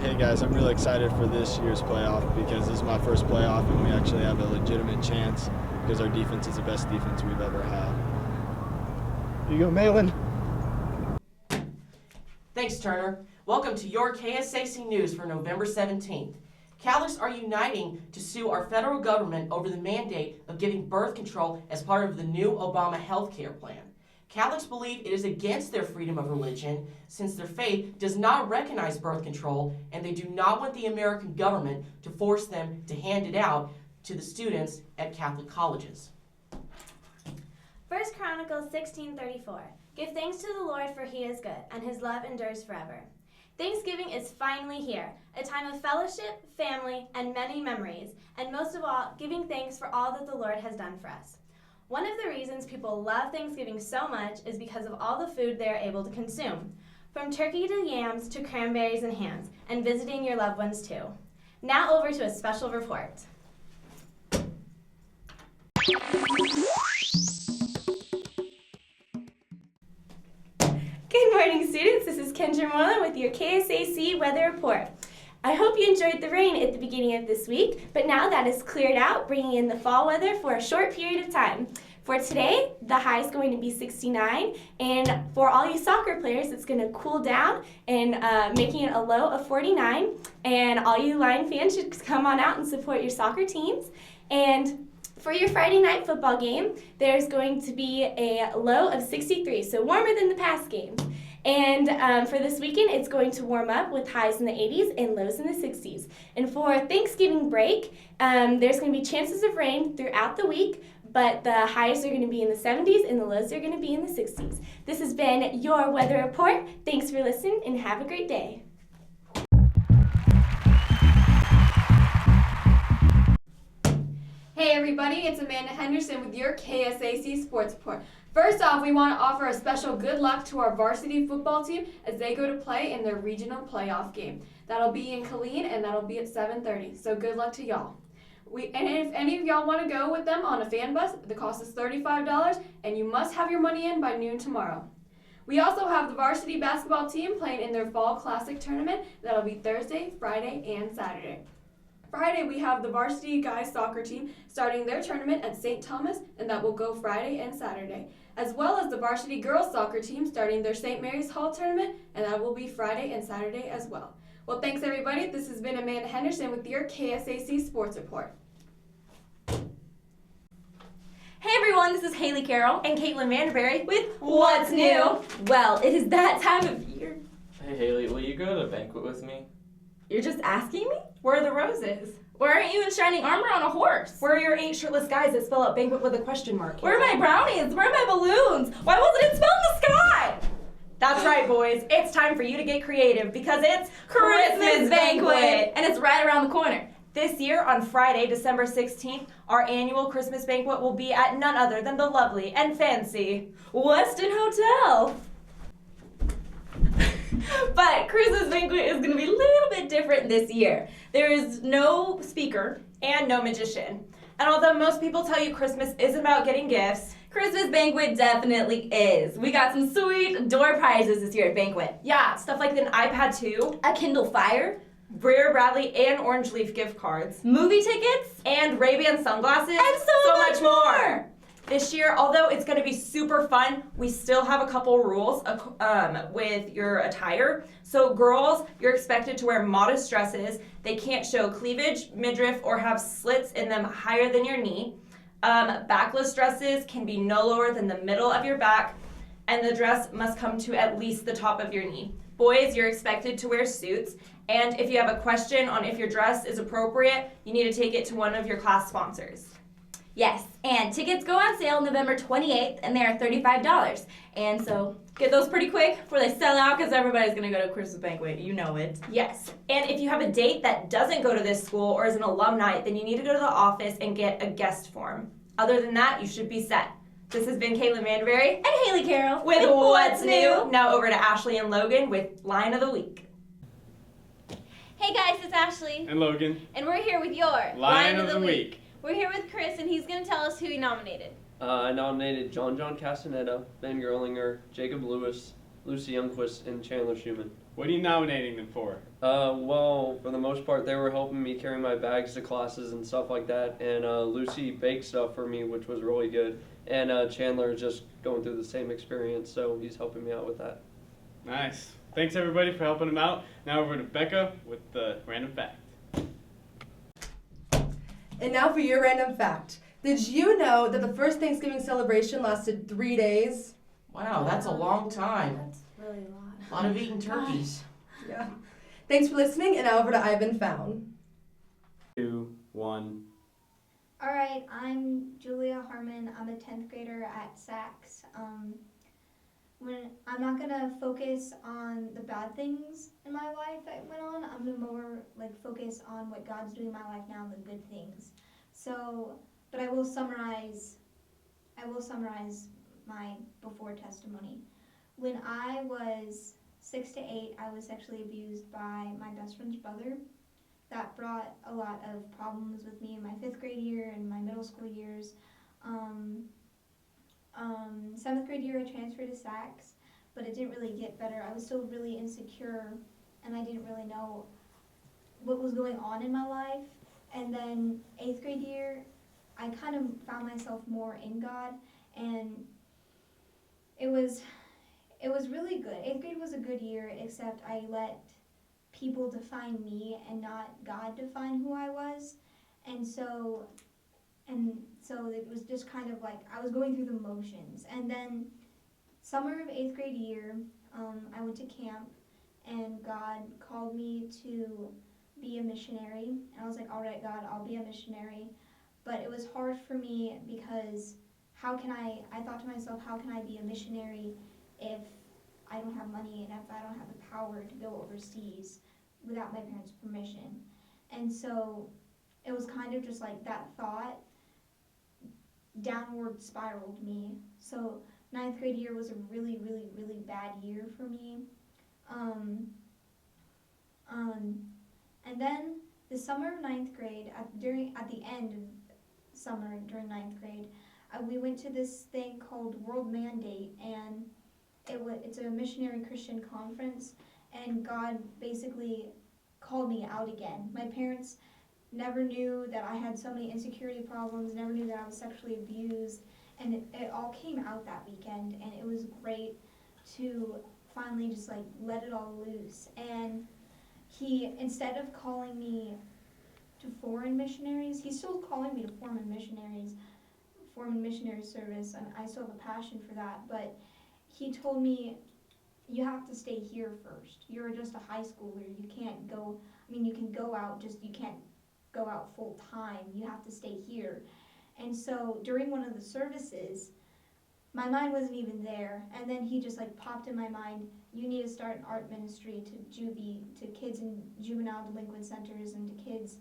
Hey guys, I'm really excited for this year's playoff because this is my first playoff and we actually have a legitimate chance because our defense is the best defense we've ever had. Here you go, Malin. Thanks, Turner. Welcome to your KSAC News for November 17th. Catholics are uniting to sue our federal government over the mandate of giving birth control as part of the new Obama health care plan. Catholics believe it is against their freedom of religion since their faith does not recognize birth control and they do not want the American government to force them to hand it out to the students at Catholic colleges. 1 Chronicles 16:34. Give thanks to the Lord, for he is good, and his love endures forever. Thanksgiving is finally here, a time of fellowship, family, and many memories, and most of all, giving thanks for all that the Lord has done for us. One of the reasons people love Thanksgiving so much is because of all the food they are able to consume, from turkey to yams to cranberries and hams, and visiting your loved ones too. Now over to a special report. Good morning, students. This is Kendra Moreland with your KSAC Weather Report. I hope you enjoyed the rain at the beginning of this week, but now that is cleared out, bringing in the fall weather for a short period of time. For today, the high is going to be 69, and for all you soccer players, it's going to cool down and making it a low of 49. And all you Lion fans should come on out and support your soccer teams. And for your Friday night football game, there's going to be a low of 63, so warmer than the past games. And for this weekend, it's going to warm up with highs in the 80s and lows in the 60s. And for Thanksgiving break, there's going to be chances of rain throughout the week, but the highs are going to be in the 70s and the lows are going to be in the 60s. This has been your weather report. Thanks for listening and have a great day. Hey everybody, it's Amanda Henderson with your KSAC Sports Report. First off, we want to offer a special good luck to our varsity football team as they go to play in their regional playoff game. That'll be in Killeen and that'll be at 7:30, so good luck to y'all. And if any of y'all want to go with them on a fan bus, the cost is $35 and you must have your money in by noon tomorrow. We also have the varsity basketball team playing in their fall classic tournament. That'll be Thursday, Friday, and Saturday. Friday, we have the varsity guys soccer team starting their tournament at St. Thomas, and that will go Friday and Saturday, as well as the varsity girls soccer team starting their St. Mary's Hall tournament, and that will be Friday and Saturday as well. Well, thanks everybody. This has been Amanda Henderson with your KSAC Sports Report. Hey everyone, this is Haley Carroll and Caitlin Vanderberry with What's New? Well, it is that time of year. Hey Haley, will you go to the banquet with me? You're just asking me? Where are the roses? Where aren't you in shining armor on a horse? Where are your 8 shirtless guys that spell out banquet with a question mark? Where are my brownies? Where are my balloons? Why wasn't it spelled in the sky? That's right, boys. It's time for you to get creative because it's Christmas banquet! And it's right around the corner. This year, on Friday, December 16th, our annual Christmas banquet will be at none other than the lovely and fancy Westin Hotel. But Christmas banquet is going to be a little bit different this year. There is no speaker and no magician. And although most people tell you Christmas isn't about getting gifts, Christmas banquet definitely is. We got some sweet door prizes this year at banquet. yeah, stuff like an iPad 2, A Kindle Fire, Breer Bradley and Orange Leaf gift cards, movie tickets, and Ray-Ban sunglasses, and so much more. This year, although it's going to be super fun, we still have a couple rules with your attire. So girls, you're expected to wear modest dresses. They can't show cleavage, midriff, or have slits in them higher than your knee. Backless dresses can be no lower than the middle of your back, and the dress must come to at least the top of your knee. Boys, you're expected to wear suits, and if you have a question on if your dress is appropriate, you need to take it to one of your class sponsors. Yes, and tickets go on sale November 28th, and they are $35. And so get those pretty quick before they sell out, because everybody's going to go to a Christmas banquet. You know it. Yes, and if you have a date that doesn't go to this school or is an alumni, then you need to go to the office and get a guest form. Other than that, you should be set. This has been Caitlin Vanderberry And Haley Carroll with What's New? Now over to Ashley and Logan with Line of the Week. Hey guys, it's Ashley. And Logan. And we're here with your Line of the Week. We're here with Chris, and he's going to tell us who he nominated. I nominated John Castaneda, Ben Gerlinger, Jacob Lewis, Lucy Youngquist, and Chandler Schumann. What are you nominating them for? Well, for the most part, they were helping me carry my bags to classes and stuff like that. And Lucy baked stuff for me, which was really good. And Chandler is just going through the same experience, so he's helping me out with that. Nice. Thanks everybody for helping him out. Now over to Becca with the random fact. And now for your random fact. Did you know that the first Thanksgiving celebration lasted 3 days? Wow, that's a long time. That's really a lot. A lot of eating turkeys. Yeah. Thanks for listening, and now over to Ivan Found. 2, 1. All right, I'm Julia Harmon. I'm a 10th grader at Ksac. When I'm not gonna focus on the bad things in my life that went on. I'm gonna more focus on what God's doing in my life now, the good things. So, but I will summarize my before testimony. When I was 6 to 8, I was sexually abused by my best friend's brother. That brought a lot of problems with me in my 5th grade year and my middle school years. 7th grade year I transferred to Ksac, but it didn't really get better. I was still really insecure and I didn't really know what was going on in my life. And then 8th grade year, I kind of found myself more in God, and it was really good. 8th grade was a good year, except I let people define me and not God define who I was. And so it was just kind of like I was going through the motions. And then summer of 8th grade year, I went to camp, and God called me to be a missionary. And I was like, all right, God, I'll be a missionary. But it was hard for me because I thought to myself, how can I be a missionary if I don't have money and if I don't have the power to go overseas without my parents' permission? And so it was kind of just like that thought downward spiraled me. So 9th grade year was a really, really, really bad year for me. And then the summer of 9th grade, at the end of summer during 9th grade, we went to this thing called World Mandate, and it's a missionary Christian conference, and God basically called me out again. My parents never knew that I had so many insecurity problems, never knew that I was sexually abused, and it all came out that weekend, and it was great to finally just let it all loose. And he, instead of calling me to foreign missionaries, he's still calling me to foreign missionary service, and I still have a passion for that, but he told me, you have to stay here first. You're just a high schooler. You can't go, you can go out, you can't go out full time. You have to stay here. And so during one of the services, my mind wasn't even there, and then he just popped in my mind, you need to start an art ministry to kids in juvenile delinquent centers and to kids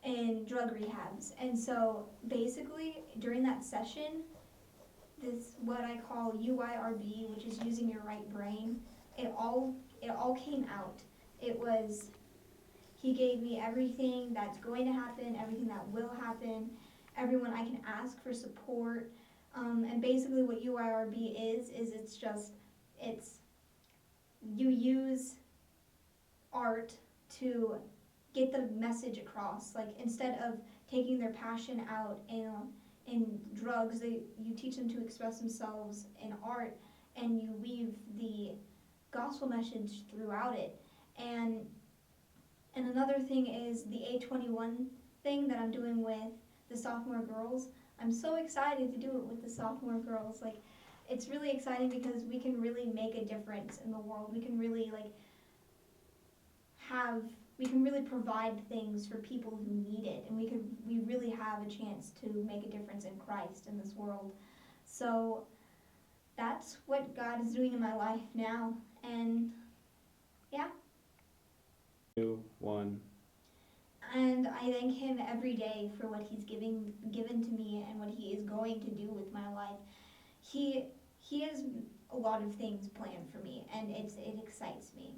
in drug rehabs. And so basically during that session, this what I call UIRB, which is using your right brain, it all came out. He gave me everything that's going to happen, everything that will happen, everyone I can ask for support. And basically what UIRB is you use art to get the message across. Instead of taking their passion out in drugs, you teach them to express themselves in art, and you weave the gospel message throughout it. And another thing is the A21 thing that I'm doing with the sophomore girls. I'm so excited to do it with the sophomore girls. It's really exciting because we can really make a difference in the world. We can really provide things for people who need it, and we really have a chance to make a difference in Christ in this world. So that's what God is doing in my life now, and yeah. 2, 1. And I thank him every day for what he's given to me and what he is going to do with my life. He has a lot of things planned for me, and it excites me.